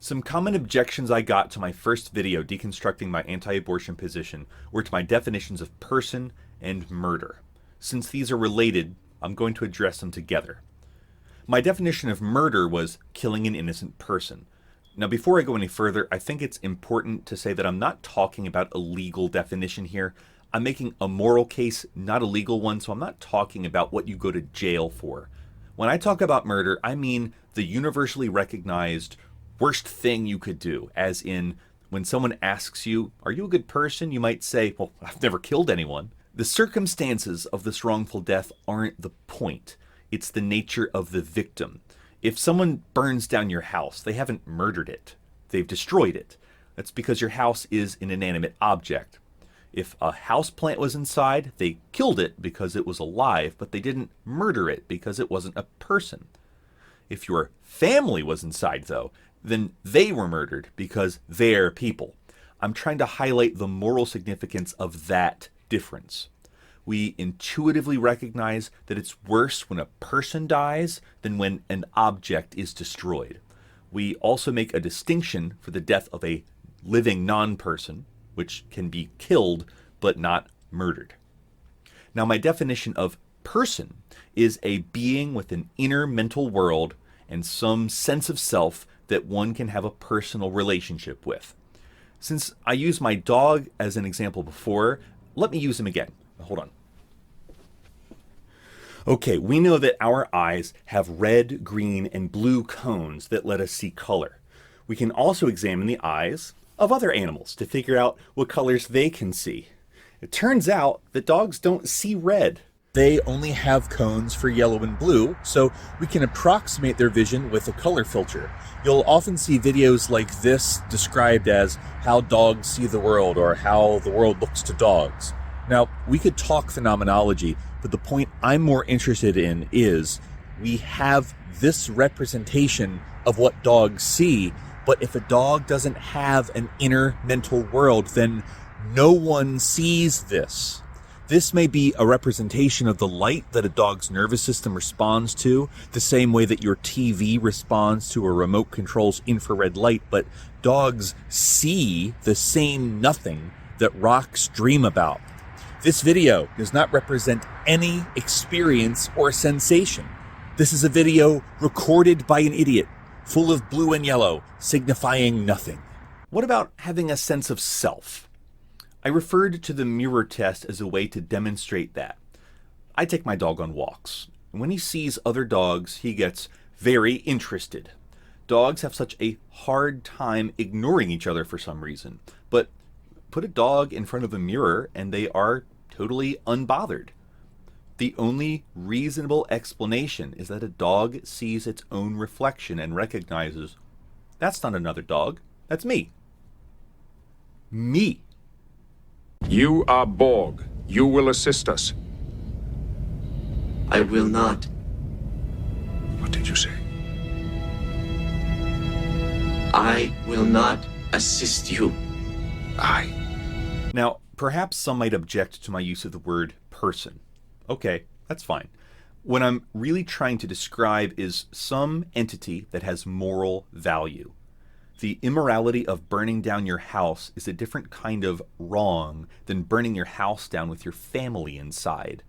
Some common objections I got to my first video deconstructing my anti-abortion position were to my definitions of person and murder. Since these are related, I'm going to address them together. My definition of murder was killing an innocent person. Now, before I go any further, I think it's important to say that I'm not talking about a legal definition here. I'm making a moral case, not a legal one, so I'm not talking about what you go to jail for. When I talk about murder, I mean the universally recognized worst thing you could do, as in when someone asks you, are you a good person? You might say, well, I've never killed anyone. The circumstances of this wrongful death aren't the point. It's the nature of the victim. If someone burns down your house, they haven't murdered it. They've destroyed it. That's because your house is an inanimate object. If a houseplant was inside, they killed it because it was alive, but they didn't murder it because it wasn't a person. If your family was inside, though, then they were murdered because they're people. I'm trying to highlight the moral significance of that difference. We intuitively recognize that it's worse when a person dies than when an object is destroyed. We also make a distinction for the death of a living non-person, which can be killed but not murdered. Now, my definition of person is a being with an inner mental world and some sense of self that one can have a personal relationship with. Since I used my dog as an example before, let me use him again. Hold on. Okay, we know that our eyes have red, green, and blue cones that let us see color. We can also examine the eyes of other animals to figure out what colors they can see. It turns out that dogs don't see red. They only have cones for yellow and blue, so we can approximate their vision with a color filter. You'll often see videos like this described as how dogs see the world or how the world looks to dogs. Now, we could talk phenomenology, but the point I'm more interested in is we have this representation of what dogs see, but if a dog doesn't have an inner mental world, then no one sees this. This may be a representation of the light that a dog's nervous system responds to, the same way that your TV responds to a remote control's infrared light, but dogs see the same nothing that rocks dream about. This video does not represent any experience or sensation. This is a video recorded by an idiot, full of blue and yellow, signifying nothing. What about having a sense of self? I referred to the mirror test as a way to demonstrate that. I take my dog on walks. When he sees other dogs, he gets very interested. Dogs have such a hard time ignoring each other for some reason, but put a dog in front of a mirror and they are totally unbothered. The only reasonable explanation is that a dog sees its own reflection and recognizes, that's not another dog, that's me. Me. You are Borg. You will assist us. I will not. What did you say? I will not assist you. Now, perhaps some might object to my use of the word person. Okay, that's fine. What I'm really trying to describe is some entity that has moral value. The immorality of burning down your house is a different kind of wrong than burning your house down with your family inside.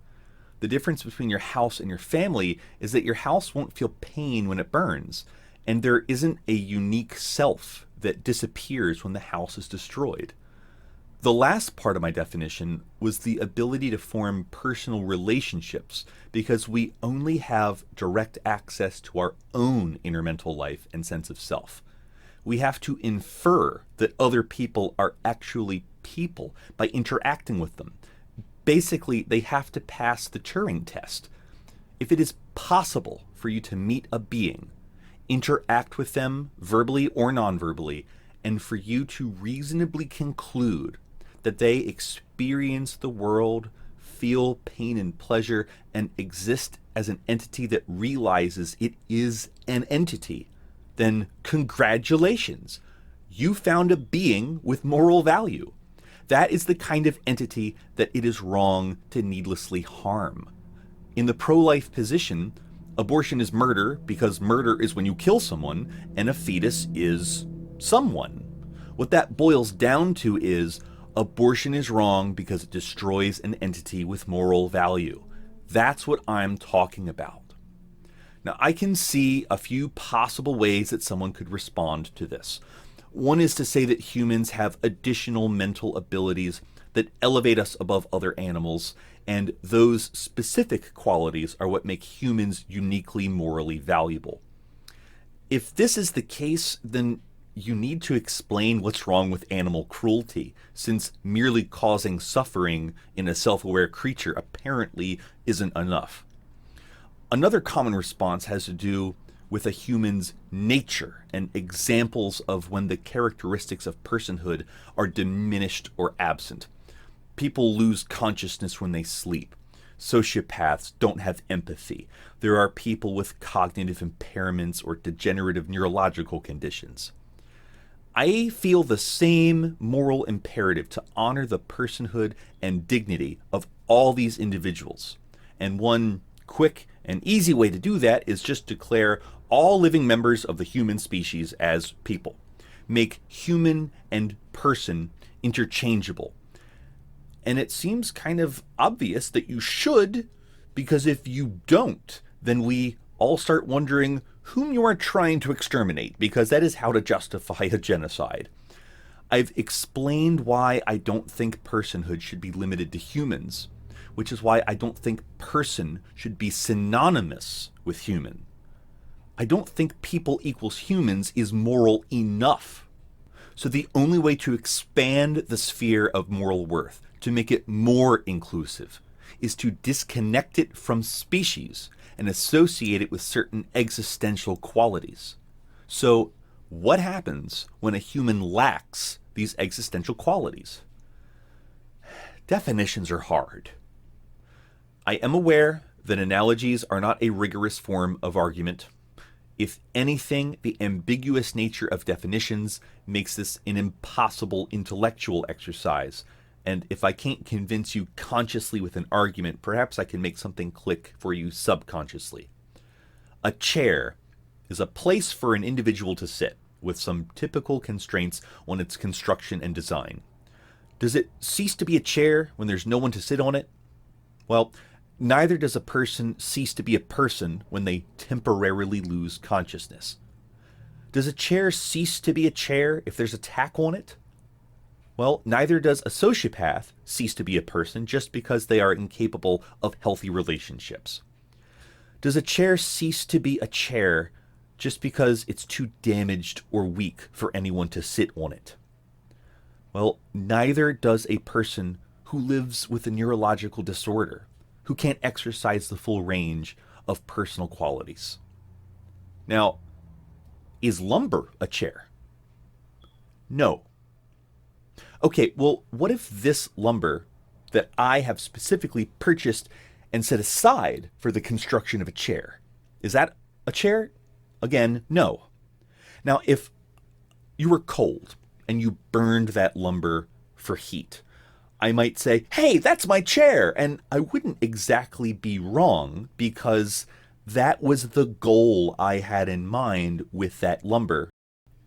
The difference between your house and your family is that your house won't feel pain when it burns, and there isn't a unique self that disappears when the house is destroyed. The last part of my definition was the ability to form personal relationships because we only have direct access to our own inner mental life and sense of self. We have to infer that other people are actually people by interacting with them. Basically, they have to pass the Turing test. If it is possible for you to meet a being, interact with them verbally or non-verbally, and for you to reasonably conclude that they experience the world, feel pain and pleasure, and exist as an entity that realizes it is an entity, then congratulations. You found a being with moral value. That is the kind of entity that it is wrong to needlessly harm. In the pro-life position, abortion is murder because murder is when you kill someone, and a fetus is someone. What that boils down to is abortion is wrong because it destroys an entity with moral value. That's what I'm talking about. Now, I can see a few possible ways that someone could respond to this. One is to say that humans have additional mental abilities that elevate us above other animals, and those specific qualities are what make humans uniquely morally valuable. If this is the case, then you need to explain what's wrong with animal cruelty, since merely causing suffering in a self-aware creature apparently isn't enough. Another common response has to do with a human's nature and examples of when the characteristics of personhood are diminished or absent. People lose consciousness when they sleep. Sociopaths don't have empathy. There are people with cognitive impairments or degenerative neurological conditions. I feel the same moral imperative to honor the personhood and dignity of all these individuals. And one quick and easy way to do that is just declare all living members of the human species as people. Make human and person interchangeable. And it seems kind of obvious that you should, because if you don't, then we all start wondering whom you are trying to exterminate, because that is how to justify a genocide. I've explained why I don't think personhood should be limited to humans, which is why I don't think person should be synonymous with human. I don't think people equals humans is moral enough. So the only way to expand the sphere of moral worth, to make it more inclusive, is to disconnect it from species and associate it with certain existential qualities. So what happens when a human lacks these existential qualities? Definitions are hard. I am aware that analogies are not a rigorous form of argument. If anything, the ambiguous nature of definitions makes this an impossible intellectual exercise. And if I can't convince you consciously with an argument, perhaps I can make something click for you subconsciously. A chair is a place for an individual to sit, with some typical constraints on its construction and design. Does it cease to be a chair when there's no one to sit on it? Well, neither does a person cease to be a person when they temporarily lose consciousness. Does a chair cease to be a chair if there's a tack on it? Well, neither does a sociopath cease to be a person just because they are incapable of healthy relationships. Does a chair cease to be a chair just because it's too damaged or weak for anyone to sit on it? Well, neither does a person who lives with a neurological disorder, who can't exercise the full range of personal qualities. Now, is lumber a chair? No. Okay, well, what if this lumber that I have specifically purchased and set aside for the construction of a chair, is that a chair? Again, no. Now, if you were cold and you burned that lumber for heat, I might say, hey, that's my chair. And I wouldn't exactly be wrong, because that was the goal I had in mind with that lumber.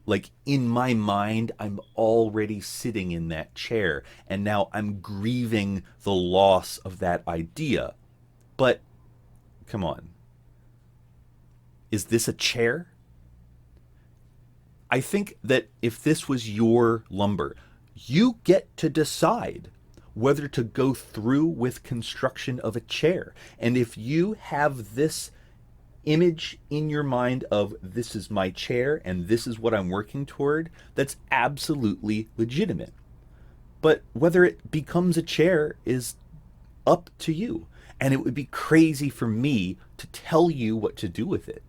Like, in my mind, I'm already sitting in that chair, and now I'm grieving the loss of that idea. But, come on. Is this a chair? I think that if this was your lumber, you get to decide whether to go through with construction of a chair. And if you have this image in your mind of this is my chair and this is what I'm working toward, that's absolutely legitimate. But whether it becomes a chair is up to you. And it would be crazy for me to tell you what to do with it.